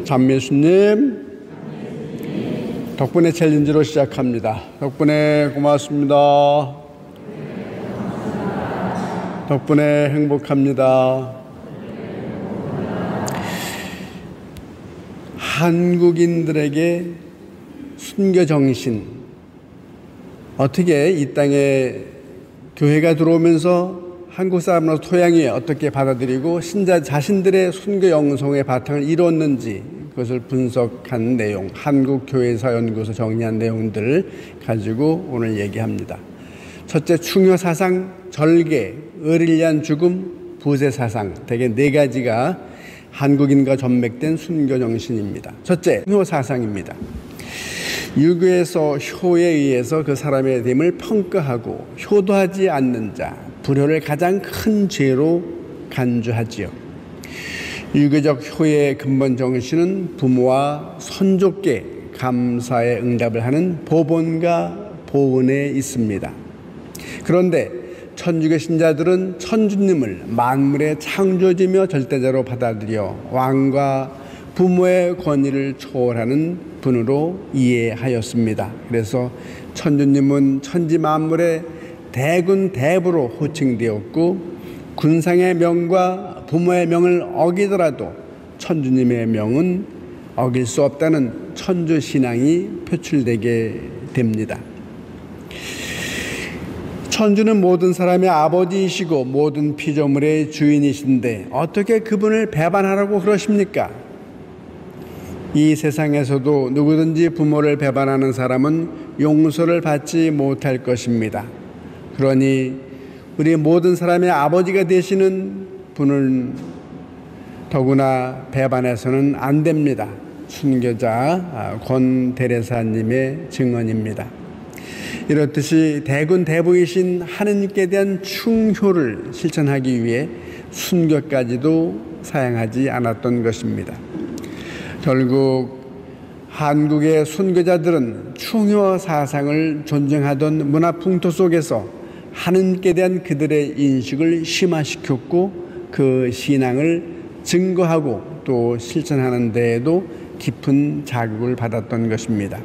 장미수님, 덕분에 챌린지로 시작합니다. 덕분에 고맙습니다. 덕분에 행복합니다. 한국인들에게 순교 정신, 어떻게 이 땅에 교회가 들어오면서 한국 사람으로서 토양이 어떻게 받아들이고 신자 자신들의 순교 영성의 바탕을 이뤘는지 그것을 분석한 내용, 한국교회사연구소 정리한 내용들을 가지고 오늘 얘기합니다. 첫째, 충효사상, 절개, 의를 위한 죽음, 부세사상, 대개 네 가지가 한국인과 전맥된 순교 정신입니다. 첫째, 충효사상입니다. 유교에서 효에 의해서 그 사람의 됨을 평가하고 효도하지 않는 자, 불효를 가장 큰 죄로 간주하지요. 유교적 효의 근본 정신은 부모와 손족께 감사의 응답을 하는 보본과 보은에 있습니다. 그런데 천주교 신자들은 천주님을 만물의 창조주며 절대자로 받아들여 왕과 부모의 권위를 초월하는 분으로 이해하였습니다. 그래서 천주님은 천지 만물의 대군 대부로 호칭되었고, 군상의 명과 부모의 명을 어기더라도 천주님의 명은 어길 수 없다는 천주 신앙이 표출되게 됩니다. 천주는 모든 사람의 아버지이시고 모든 피조물의 주인이신데 어떻게 그분을 배반하라고 그러십니까? 이 세상에서도 누구든지 부모를 배반하는 사람은 용서를 받지 못할 것입니다. 그러니 우리 모든 사람의 아버지가 되시는 분을 더구나 배반해서는 안 됩니다. 순교자 권 데레사님의 증언입니다. 이렇듯이 대군 대부이신 하느님께 대한 충효를 실천하기 위해 순교까지도 사양하지 않았던 것입니다. 결국 한국의 순교자들은 충효 사상을 존중하던 문화 풍토 속에서 하느님께 대한 그들의 인식을 심화시켰고 그 신앙을 증거하고 또 실천하는 데에도 깊은 자극을 받았던 것입니다.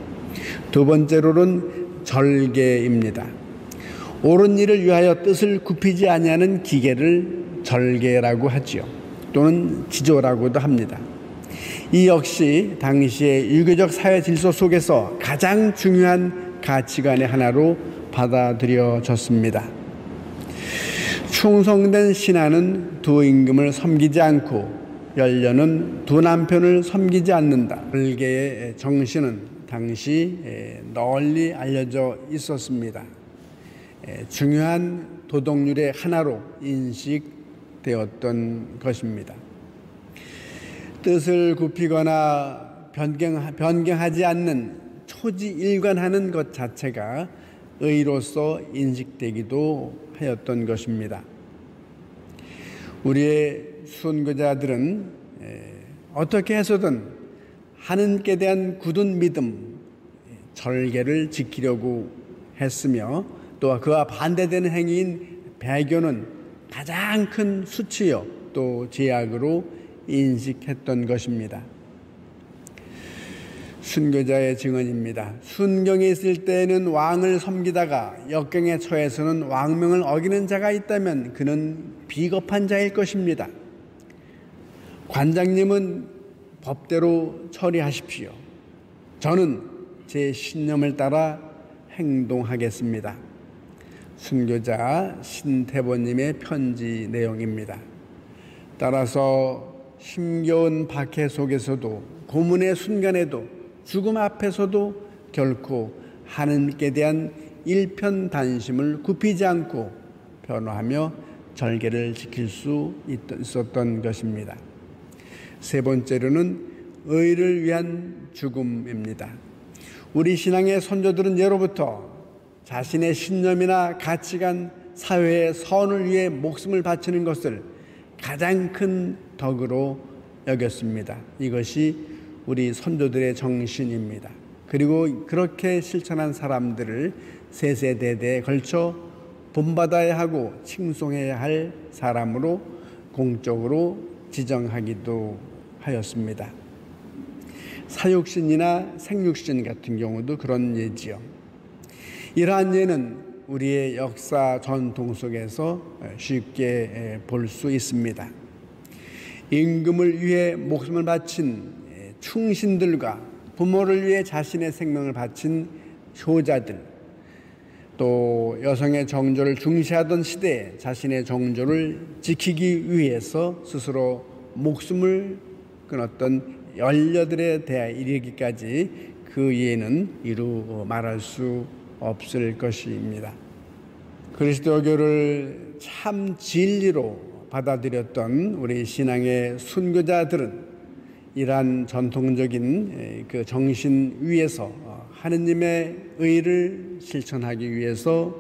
두 번째로는 절개입니다. 옳은 일을 위하여 뜻을 굽히지 아니하는 기계를 절개라고 하지요. 또는 지조라고도 합니다. 이 역시 당시의 유교적 사회 질서 속에서 가장 중요한 가치관의 하나로 받아들여졌습니다. 충성된 신하는 두 임금을 섬기지 않고 연료는 두 남편을 섬기지 않는다. 절개의 정신은 당시 널리 알려져 있었습니다. 중요한 도덕률의 하나로 인식되었던 것입니다. 뜻을 굽히거나 변경하지 않는 초지일관하는 것 자체가 의로서 인식되기도 하였던 것입니다. 우리의 순교자들은 어떻게 해서든 하느님께 대한 굳은 믿음, 절개를 지키려고 했으며 또 그와 반대되는 행위인 배교는 가장 큰 수치요 또 제약으로 인식했던 것입니다. 순교자의 증언입니다. 순경에 있을 때에는 왕을 섬기다가 역경에 처해서는 왕명을 어기는 자가 있다면 그는 비겁한 자일 것입니다. 관장님은 법대로 처리하십시오. 저는 제 신념을 따라 행동하겠습니다. 순교자 신태보님의 편지 내용입니다. 따라서 힘겨운 박해 속에서도 고문의 순간에도 죽음 앞에서도 결코 하느님께 대한 일편단심을 굽히지 않고 변호하며 절개를 지킬 수 있었던 것입니다. 세 번째로는 의를 위한 죽음입니다. 우리 신앙의 선조들은 예로부터 자신의 신념이나 가치관, 사회의 선을 위해 목숨을 바치는 것을 가장 큰 덕으로 여겼습니다. 이것이 우리 선조들의 정신입니다. 그리고 그렇게 실천한 사람들을 세세대대에 걸쳐 본받아야 하고 칭송해야 할 사람으로 공적으로 지정하기도 하였습니다. 사육신이나 생육신 같은 경우도 그런 예지요. 이러한 예는 우리의 역사 전통 속에서 쉽게 볼 수 있습니다. 임금을 위해 목숨을 바친 충신들과 부모를 위해 자신의 생명을 바친 효자들, 또 여성의 정조를 중시하던 시대에 자신의 정조를 지키기 위해서 스스로 목숨을 끊었던 연려들에 대해 이르기까지 그 예는 이루 말할 수 없을 것입니다. 그리스도교를 참 진리로 받아들였던 우리 신앙의 순교자들은 이러한 전통적인 그 정신 위에서 하느님의 의를 실천하기 위해서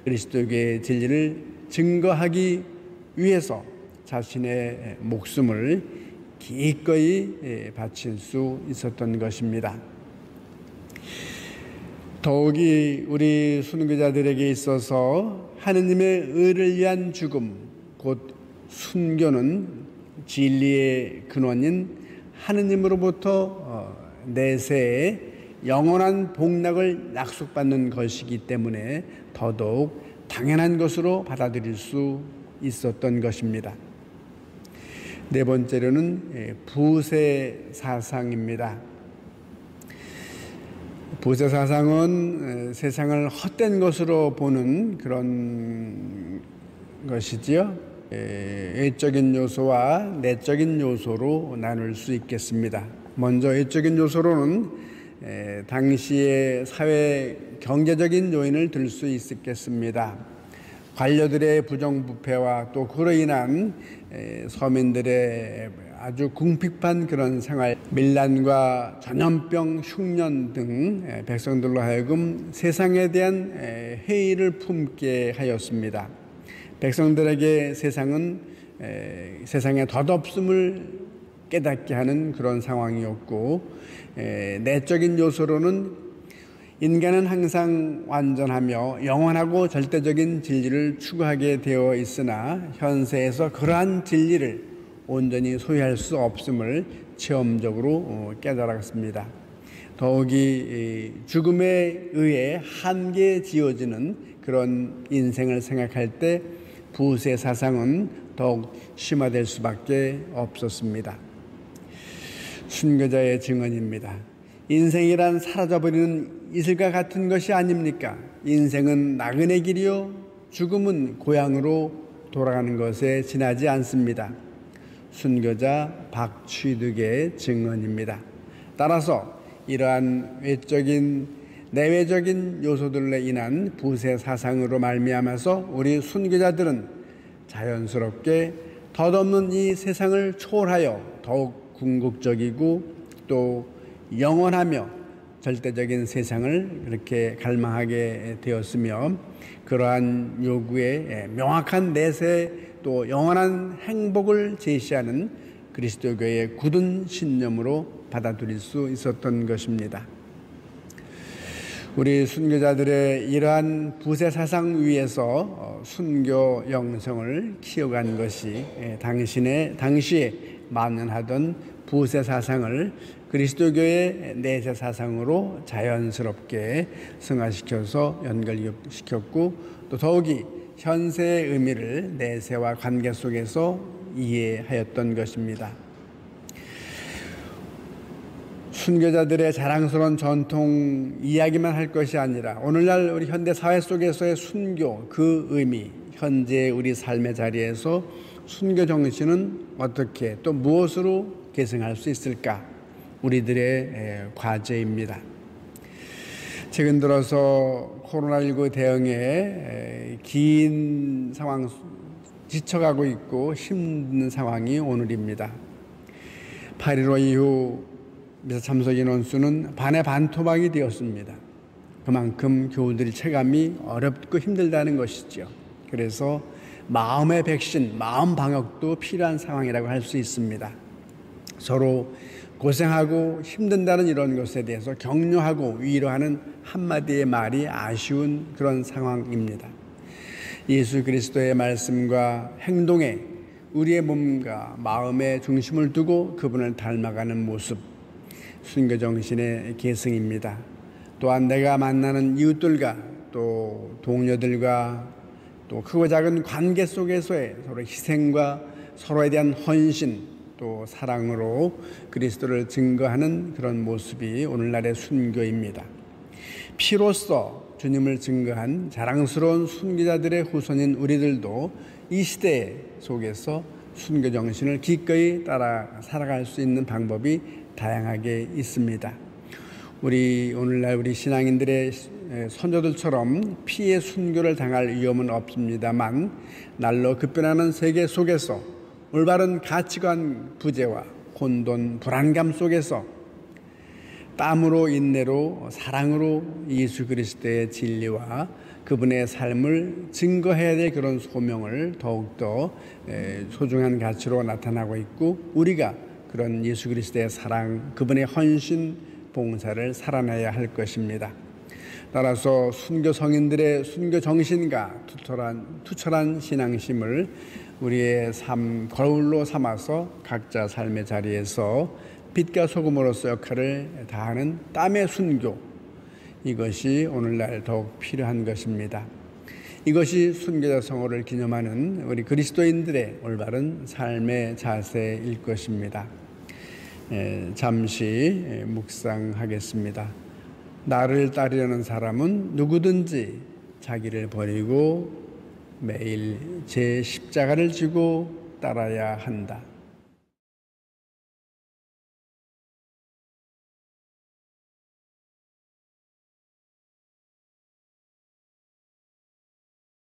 그리스도교의 진리를 증거하기 위해서 자신의 목숨을 기꺼이 바칠 수 있었던 것입니다. 더욱이 우리 순교자들에게 있어서 하느님의 의를 위한 죽음, 곧 순교는 진리의 근원인 하느님으로부터 내세에 영원한 복락을 약속받는 것이기 때문에 더더욱 당연한 것으로 받아들일 수 있었던 것입니다. 네 번째로는 부세 사상입니다. 부세 사상은 세상을 헛된 것으로 보는 그런 것이지요. 외적인 요소와 내적인 요소로 나눌 수 있겠습니다. 먼저 외적인 요소로는 당시의 사회 경제적인 요인을 들 수 있겠습니다. 관료들의 부정부패와 또 그로 인한 서민들의 아주 궁핍한 그런 생활, 밀란과 전염병, 흉년 등 백성들로 하여금 세상에 대한 회의를 품게 하였습니다. 백성들에게 세상은 세상의 덧없음을 깨닫게 하는 그런 상황이었고, 내적인 요소로는 인간은 항상 완전하며 영원하고 절대적인 진리를 추구하게 되어 있으나 현세에서 그러한 진리를 온전히 소유할 수 없음을 체험적으로 깨달았습니다. 더욱이 죽음에 의해 한계에 지어지는 그런 인생을 생각할 때 부세 사상은 더욱 심화될 수밖에 없었습니다. 순교자의 증언입니다. 인생이란 사라져버리는 이슬과 같은 것이 아닙니까? 인생은 나그네 길이요 죽음은 고향으로 돌아가는 것에 지나지 않습니다. 순교자 박취득의 증언입니다. 따라서 이러한 외적인 내외적인 요소들로 인한 부세 사상으로 말미암아서 우리 순교자들은 자연스럽게 덧없는 이 세상을 초월하여 더욱 궁극적이고 또 영원하며 절대적인 세상을 그렇게 갈망하게 되었으며, 그러한 요구에 명확한 내세 또 영원한 행복을 제시하는 그리스도교의 굳은 신념으로 받아들일 수 있었던 것입니다. 우리 순교자들의 이러한 부세 사상 위에서 순교 영성을 키워간 것이 당시에 만연하던 부세 사상을 그리스도교의 내세 사상으로 자연스럽게 승화시켜서 연결시켰고, 또 더욱이 현세의 의미를 내세와 관계 속에서 이해하였던 것입니다. 순교자들의 자랑스러운 전통 이야기만 할 것이 아니라 오늘날 우리 현대 사회 속에서의 순교, 그 의미, 현재 우리 삶의 자리에서 순교 정신은 어떻게 또 무엇으로 계승할 수 있을까? 우리들의 과제입니다. 최근 들어서 코로나19 대응에 긴 상황 지쳐가고 있고 힘든 상황이 오늘입니다. 8.15 이후 미사 참석 인원 수는 반의 반토막이 되었습니다. 그만큼 교우들의 체감이 어렵고 힘들다는 것이죠. 그래서 마음의 백신, 마음 방역도 필요한 상황이라고 할 수 있습니다. 서로 고생하고 힘든다는 이런 것에 대해서 격려하고 위로하는 한마디의 말이 아쉬운 그런 상황입니다. 예수 그리스도의 말씀과 행동에 우리의 몸과 마음의 중심을 두고 그분을 닮아가는 모습, 순교 정신의 계승입니다. 또한 내가 만나는 이웃들과 또 동료들과 또 크고 작은 관계 속에서의 서로 희생과 서로에 대한 헌신 또 사랑으로 그리스도를 증거하는 그런 모습이 오늘날의 순교입니다. 피로써 주님을 증거한 자랑스러운 순교자들의 후손인 우리들도 이 시대 속에서 순교 정신을 기꺼이 따라 살아갈 수 있는 방법이 다양하게 있습니다. 오늘날 우리 신앙인들의 선조들처럼 피해 순교를 당할 위험은 없습니다만 날로 급변하는 세계 속에서 올바른 가치관 부재와 혼돈, 불안감 속에서 땀으로 인내로 사랑으로 예수 그리스도의 진리와 그분의 삶을 증거해야 될 그런 소명을 더욱더 소중한 가치로 나타나고 있고 우리가 그런 예수 그리스도의 사랑, 그분의 헌신, 봉사를 살아내야 할 것입니다. 따라서 순교 성인들의 순교 정신과 투철한 신앙심을 우리의 삶 거울로 삼아서 각자 삶의 자리에서 빛과 소금으로서 역할을 다하는 땀의 순교, 이것이 오늘날 더욱 필요한 것입니다. 이것이 순교자 성호를 기념하는 우리 그리스도인들의 올바른 삶의 자세일 것입니다. 잠시 묵상하겠습니다. 나를 따르려는 사람은 누구든지 자기를 버리고 매일 제 십자가를 지고 따라야 한다.